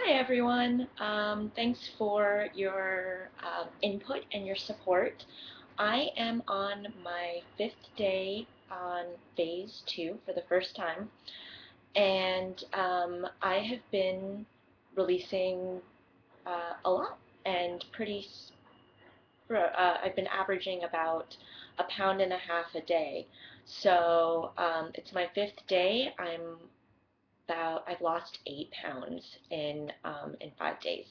Hi everyone. Thanks for your input and your support. I am on my 5th day on phase 2 for the first time, and I have been releasing a lot and I've been averaging about a pound and a half a day. So it's my 5th day. I've lost 8 pounds in 5 days.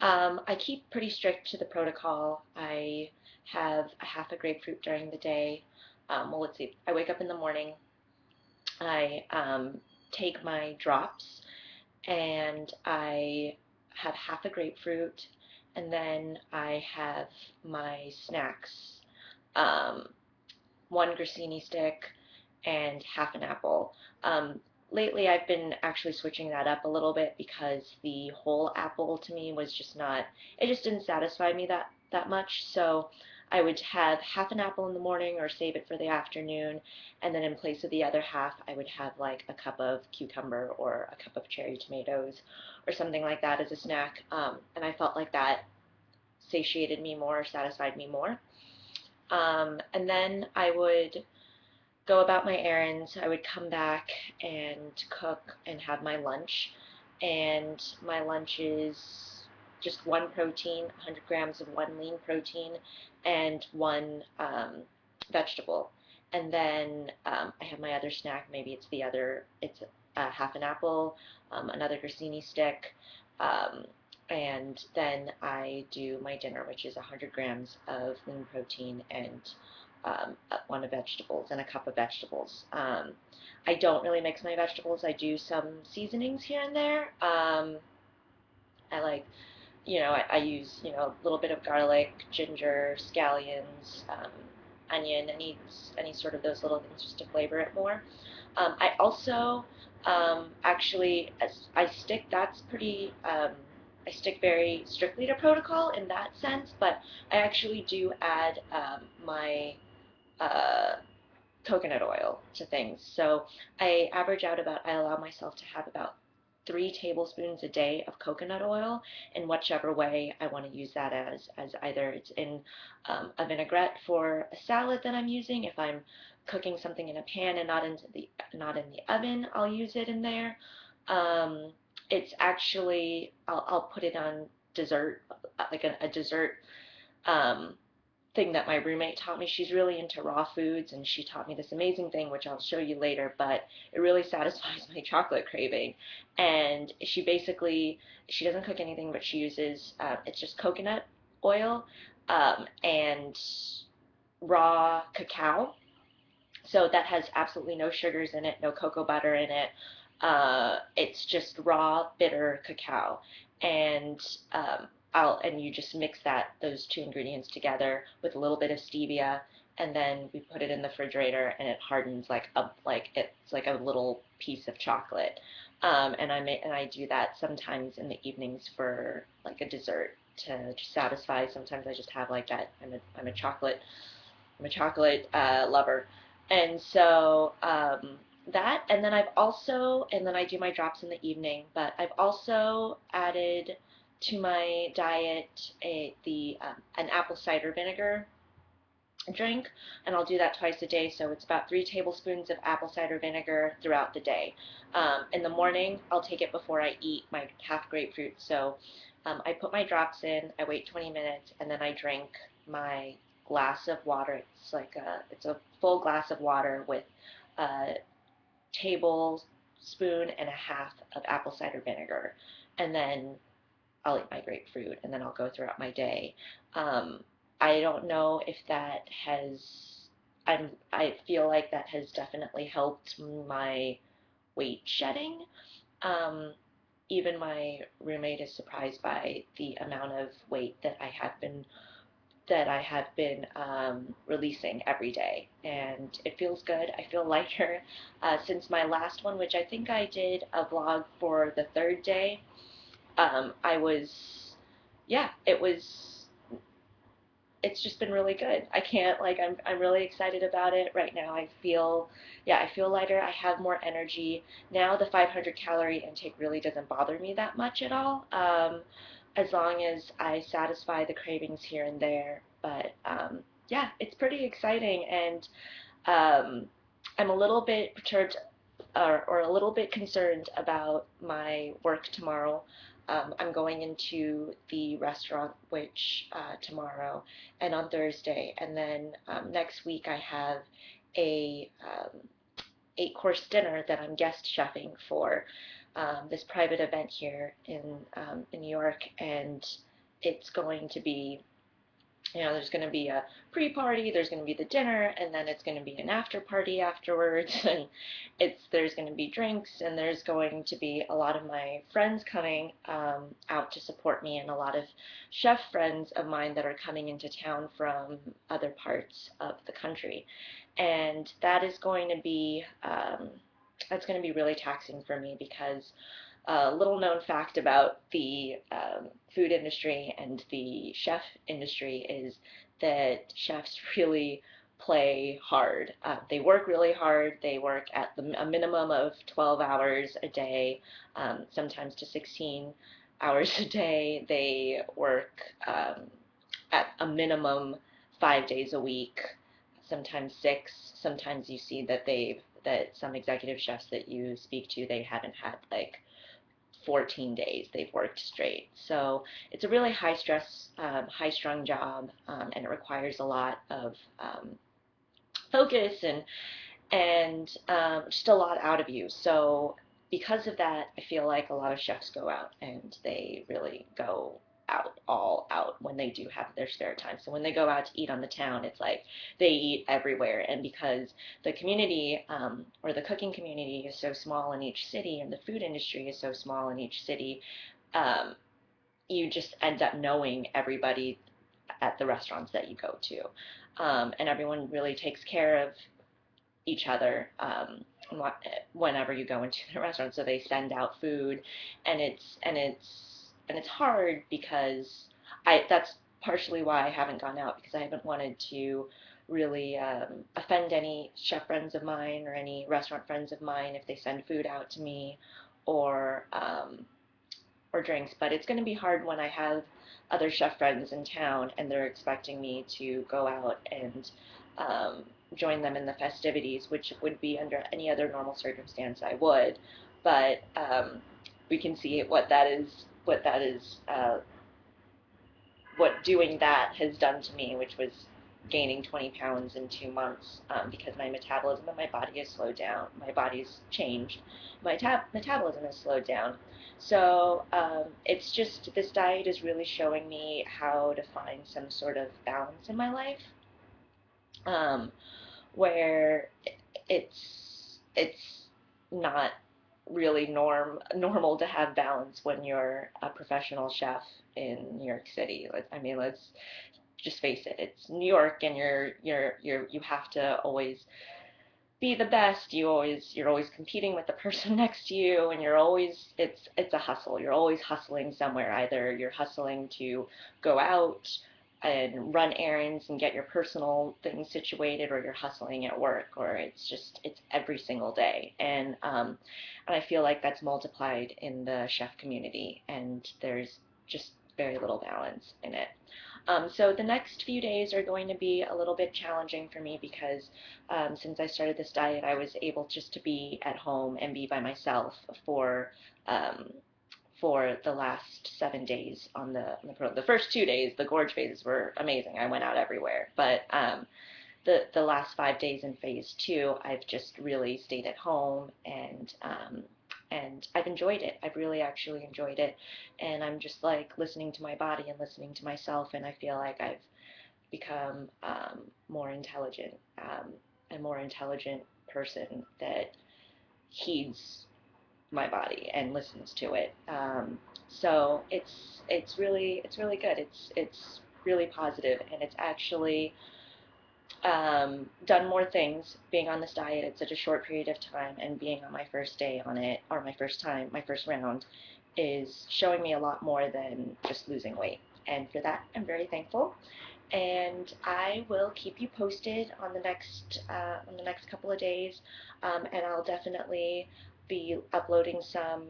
I keep pretty strict to the protocol. I have a half a grapefruit during the day. Well, let's see. I wake up in the morning. I take my drops and I have half a grapefruit, and then I have my snacks. Um, one grissini stick and half an apple. Lately, I've been actually switching that up a little bit because the whole apple to me was just not, it just didn't satisfy me that much. So I would have half an apple in the morning or save it for the afternoon, and then in place of the other half, I would have like a cup of cucumber or a cup of cherry tomatoes or something like that as a snack. And I felt like that satiated me more, satisfied me more. And then I would go about my errands. I would come back and cook and have my lunch. And my lunch is just one protein, 100 grams of one lean protein, and one vegetable. And then I have my other snack. Maybe it's half an apple, another grissini stick, um, and then I do my dinner, which is 100 grams of lean protein and one of vegetables and a cup of vegetables. I don't really mix my vegetables. I do some seasonings here and there. I like, I use, a little bit of garlic, ginger, scallions, onion, any sort of those little things just to flavor it more. I also actually, I stick, that's pretty, I stick very strictly to protocol in that sense, but I actually do add my uh, coconut oil to things. So I allow myself to have about 3 tablespoons a day of coconut oil in whichever way I want to use that as either it's in a vinaigrette for a salad that I'm using. If I'm cooking something in a pan and not in the oven, I'll use it in there. It's actually I'll put it on dessert, like a dessert um, thing that my roommate taught me. She's really into raw foods, and she taught me this amazing thing, which I'll show you later, but it really satisfies my chocolate craving. And she doesn't cook anything, but she uses, it's just coconut oil and raw cacao. So that has absolutely no sugars in it, no cocoa butter in it. It's just raw, bitter cacao. And and you just mix those two ingredients together with a little bit of stevia, and then we put it in the refrigerator, and it hardens it's like a little piece of chocolate. And I do that sometimes in the evenings for like a dessert to just satisfy. Sometimes I just have like that. I'm a chocolate lover, and so and then I do my drops in the evening. But I've also added to my diet an apple cider vinegar drink, and I'll do that twice a day. So it's about 3 tablespoons of apple cider vinegar throughout the day. In the morning, I'll take it before I eat my half grapefruit. So I put my drops in, I wait 20 minutes, and then I drink my glass of water. It's a full glass of water with a tablespoon and a half of apple cider vinegar, and then I'll eat my grapefruit, and then I'll go throughout my day. Um, I don't know if that has. I feel like that has definitely helped my weight shedding. Um, Even my roommate is surprised by the amount of weight that I have been releasing every day, and it feels good. I feel lighter since my last one, which I think I did a vlog for the 3rd day. I was, yeah, it's just been really good. I can't like I'm really excited about it right now. I feel lighter. I have more energy now. The 500 calorie intake really doesn't bother me that much at all, as long as I satisfy the cravings here and there. But yeah, it's pretty exciting, and um, I'm a little bit perturbed or a little bit concerned about my work tomorrow. I'm going into the restaurant, which tomorrow and on Thursday, and then next week I have a 8-course dinner that I'm guest chefing for this private event here in New York, and it's going to be, there's going to be a pre-party, there's going to be the dinner, and then it's going to be an after party afterwards, and there's going to be drinks, and there's going to be a lot of my friends coming out to support me, and a lot of chef friends of mine that are coming into town from other parts of the country, and that's going to be really taxing for me because a little known fact about the food industry and the chef industry is that chefs really play hard. They work really hard. They work at a minimum of 12 hours a day, sometimes to 16 hours a day. They work at a minimum 5 days a week, sometimes six. Sometimes you see that some executive chefs that you speak to, they haven't had like 14 days they've worked straight. So it's a really high stress, high strung job, and it requires a lot of focus and just a lot out of you. So because of that, I feel like a lot of chefs go out and they really go out all out when they do have their spare time. So when they go out to eat on the town, it's like they eat everywhere. And because the community or the cooking community is so small in each city, and the food industry is so small in each city, um, you just end up knowing everybody at the restaurants that you go to. And everyone really takes care of each other whenever you go into the restaurant. So they send out food, and it's hard because that's partially why I haven't gone out, because I haven't wanted to really offend any chef friends of mine or any restaurant friends of mine if they send food out to me or or drinks. But it's going to be hard when I have other chef friends in town and they're expecting me to go out and um, join them in the festivities, which would be under any other normal circumstance I would. But we can see what doing that has done to me, which was gaining 20 pounds in 2 months, because my metabolism and my body has slowed down. My body's changed. My metabolism has slowed down. So it's just, this diet is really showing me how to find some sort of balance in my life, um, where it's not really normal to have balance when you're a professional chef in New York City. I mean, let's just face it. It's New York, and you have to always be the best. You're always competing with the person next to you, and it's a hustle. You're always hustling somewhere. Either you're hustling to go out and run errands and get your personal things situated, or you're hustling at work, or it's every single day. And I feel like that's multiplied in the chef community, and there's just very little balance in it. So the next few days are going to be a little bit challenging for me because since I started this diet, I was able just to be at home and be by myself um, for the last 7 days the first 2 days. The gorge phases were amazing. I went out everywhere, but the last 5 days in phase two, I've just really stayed at home, and I've enjoyed it. I've really actually enjoyed it, and I'm just like listening to my body and listening to myself, and I feel like I've become more intelligent, a more intelligent person that heeds my body and listens to it. So it's really good. It's really positive, and it's actually done more things being on this diet in such a short period of time, and being on my first day on it, or my first round, is showing me a lot more than just losing weight. And for that, I'm very thankful. and I will keep you posted on the next couple of days, and I'll definitely be uploading some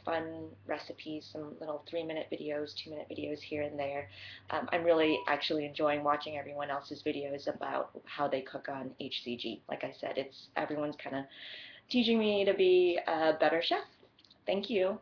fun recipes, some little 3-minute videos, 2-minute videos here and there. I'm really actually enjoying watching everyone else's videos about how they cook on HCG. Like I said, it's everyone's kind of teaching me to be a better chef. Thank you.